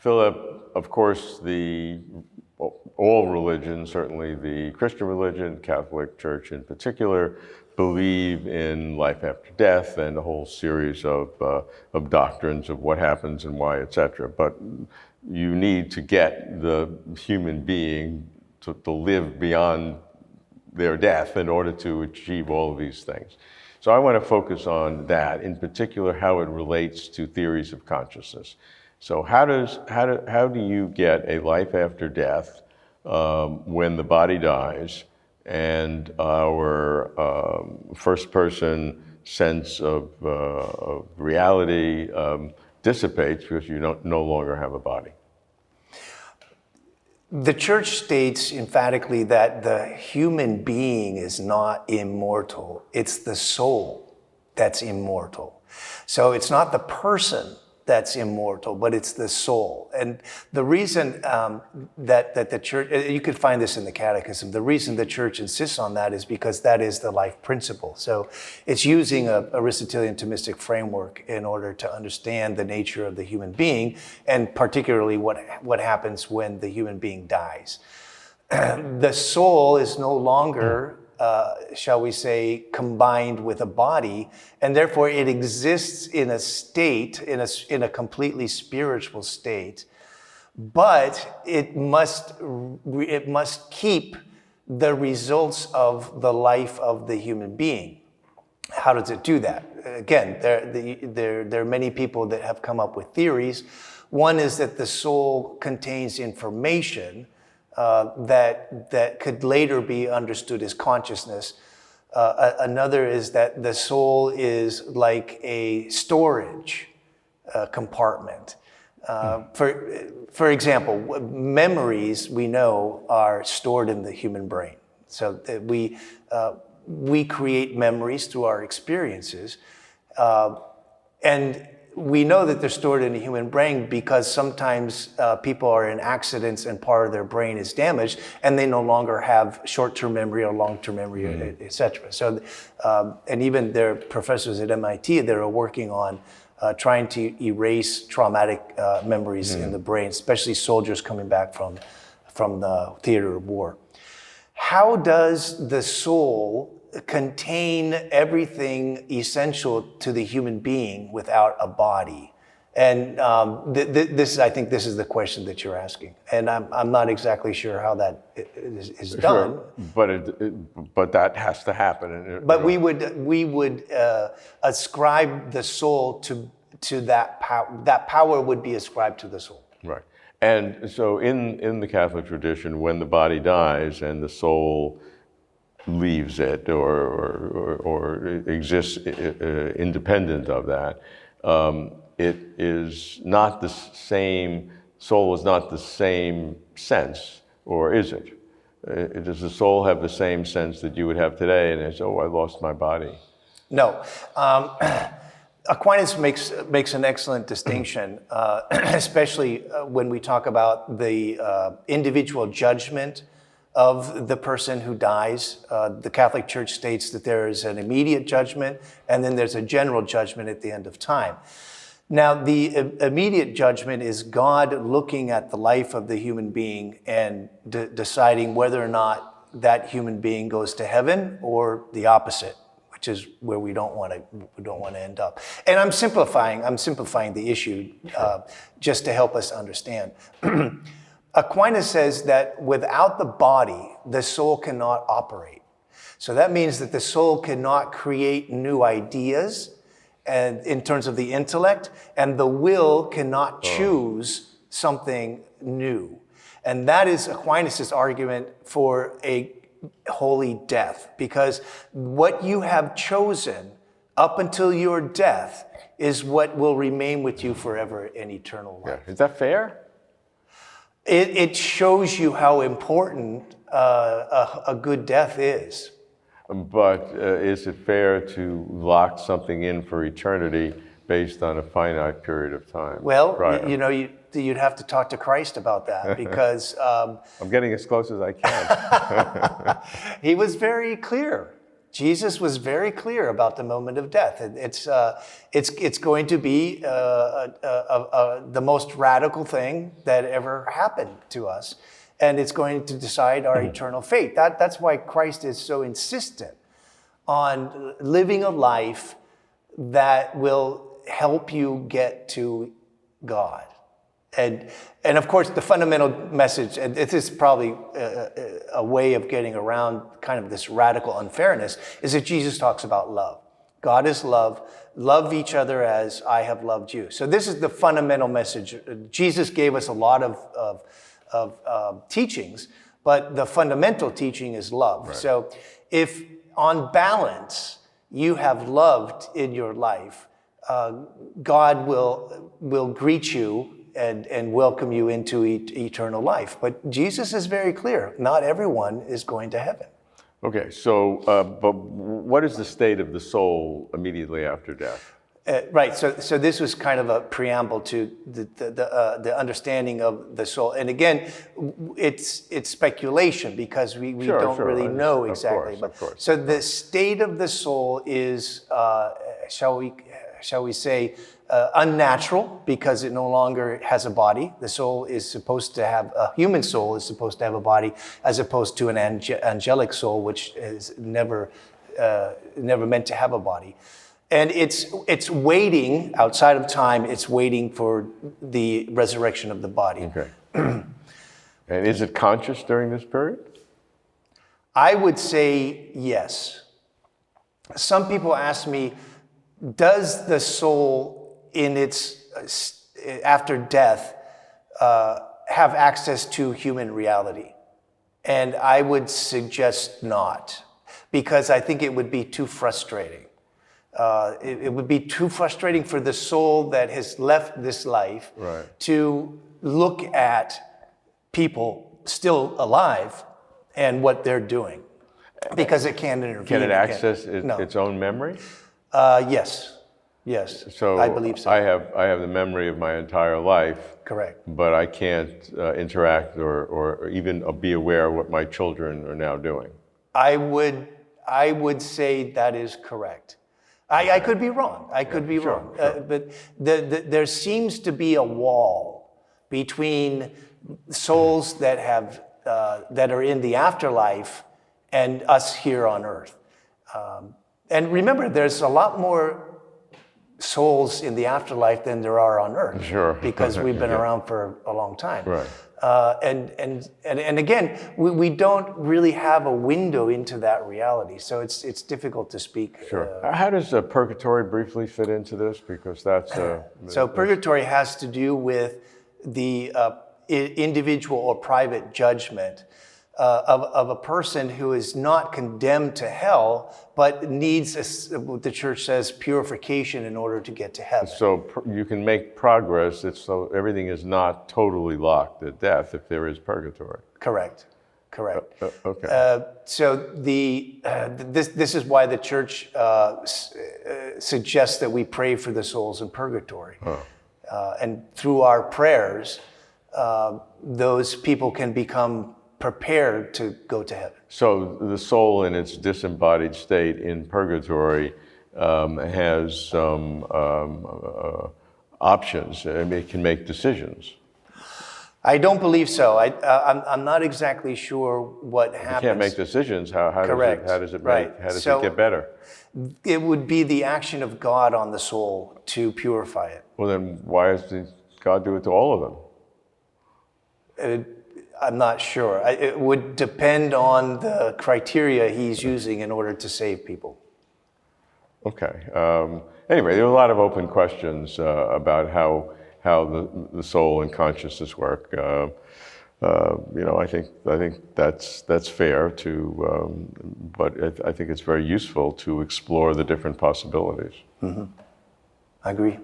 Philip, of course, all religions, certainly the Christian religion, Catholic Church in particular, believe in life after death and a whole series of doctrines of what happens and why, etc. But you need to get the human being to live beyond their death in order to achieve all of these things. So I want to focus on that, in particular how it relates to theories of consciousness. So how do you get a life after death when the body dies and our first-person sense of reality dissipates because you no longer have a body? The Church states emphatically that the human being is not immortal. It's the soul that's immortal. So it's not the person that's immortal, but it's the soul. And the reason that the Church, you could find this in the Catechism, the reason the Church insists on that is because that is the life principle. So it's using a Aristotelian Thomistic framework in order to understand the nature of the human being, and particularly what happens when the human being dies. The soul is no longer shall we say, combined with a body, and therefore it exists in a state, in a completely spiritual state, but it must keep the results of the life of the human being. How does it do that? Again, there are many people that have come up with theories. One is that the soul contains information that could later be understood as consciousness. Another is that the soul is like a storage compartment. For example, memories, we know, are stored in the human brain. So that we create memories through our experiences, and we know that they're stored in the human brain because sometimes people are in accidents and part of their brain is damaged and they no longer have short-term memory or long-term memory, etc. So, and even there are professors at MIT that are working on trying to erase traumatic memories in the brain, especially soldiers coming back from the theater of war. How does the soul contain everything essential to the human being without a body? And I think this is the question that you're asking, and I'm not exactly sure how that is done. Sure, but that has to happen. But we would ascribe the soul to that power. That power would be ascribed to the soul. Right. And so in the Catholic tradition, when the body dies and the soul leaves it or exists independent of that, it is not the same, soul is not the same sense, or is it? Does the soul have the same sense that you would have today, and it's, oh, I lost my body? No. Aquinas makes an excellent distinction, especially when we talk about the individual judgment of the person who dies. The Catholic Church states that there is an immediate judgment and then there's a general judgment at the end of time. Now, the immediate judgment is God looking at the life of the human being and deciding whether or not that human being goes to heaven or the opposite, which is where we don't want to end up. And I'm simplifying the issue just to help us understand. Aquinas says that without the body, the soul cannot operate. So that means that the soul cannot create new ideas and in terms of the intellect, and the will cannot choose something new. And that is Aquinas' argument for a holy death, because what you have chosen up until your death is what will remain with you forever in eternal life. Yeah. Is that fair? It shows you how important a good death is. But is it fair to lock something in for eternity based on a finite period of time? Well, you'd have to talk to Christ about that, because I'm getting as close as I can. he was very clear. Jesus was very clear about the moment of death. It's going to be the most radical thing that ever happened to us, and it's going to decide our eternal fate. That's why Christ is so insistent on living a life that will help you get to God. And of course, the fundamental message, and this is probably a way of getting around kind of this radical unfairness, is that Jesus talks about love. God is love. Love each other as I have loved you. So this is the fundamental message. Jesus gave us a lot of teachings, but the fundamental teaching is love. Right. So if on balance you have loved in your life, God will greet you and welcome you into eternal life. But Jesus is very clear. Not everyone is going to heaven. Okay, so, but what is the state of the soul immediately after death? Right, so this was kind of a preamble to the understanding of the soul. And again, it's speculation because we don't really know exactly. Of course. So the state of the soul is, shall we say, unnatural, because it no longer has a body. The soul is supposed to have, a human soul is supposed to have a body, as opposed to an angelic soul, which is never meant to have a body. And it's waiting, outside of time, it's waiting for the resurrection of the body. Okay. And is it conscious during this period? I would say yes. Some people ask me, does the soul in its after death have access to human reality? And I would suggest not, because I think it would be too frustrating. It would be too frustrating for the soul that has left this life to look at people still alive and what they're doing, because it can't intervene. Can it access its own memory? Yes, So I believe so. I have the memory of my entire life. Correct. But I can't interact or even be aware of what my children are now doing. I would say that is correct. I could be wrong. I could be wrong. Sure. But there seems to be a wall between souls that are in the afterlife and us here on earth. And remember, there's a lot more souls in the afterlife than there are on earth. Sure. Because we've been around for a long time. Right. And again, we don't really have a window into that reality, so it's difficult to speak. Sure. How does purgatory briefly fit into this? Because that's so purgatory has to do with the individual or private judgment of a person who is not condemned to hell, but needs, what the church says, purification in order to get to heaven. So you can make progress. So everything is not totally locked at death if there is purgatory. Correct. Okay. So this is why the church suggests that we pray for the souls in purgatory. And through our prayers, those people can become prepared to go to heaven. So the soul in its disembodied state in purgatory has some options. I mean, it can make decisions. I don't believe so. I'm not exactly sure what happens. You can't make decisions. How does it get better? It would be the action of God on the soul to purify it. Well, then why does God do it to all of them? I'm not sure. It would depend on the criteria he's using in order to save people. Okay. Anyway, there are a lot of open questions about how the soul and consciousness work. I think that's fair to, but I think it's very useful to explore the different possibilities. Mm-hmm. I agree.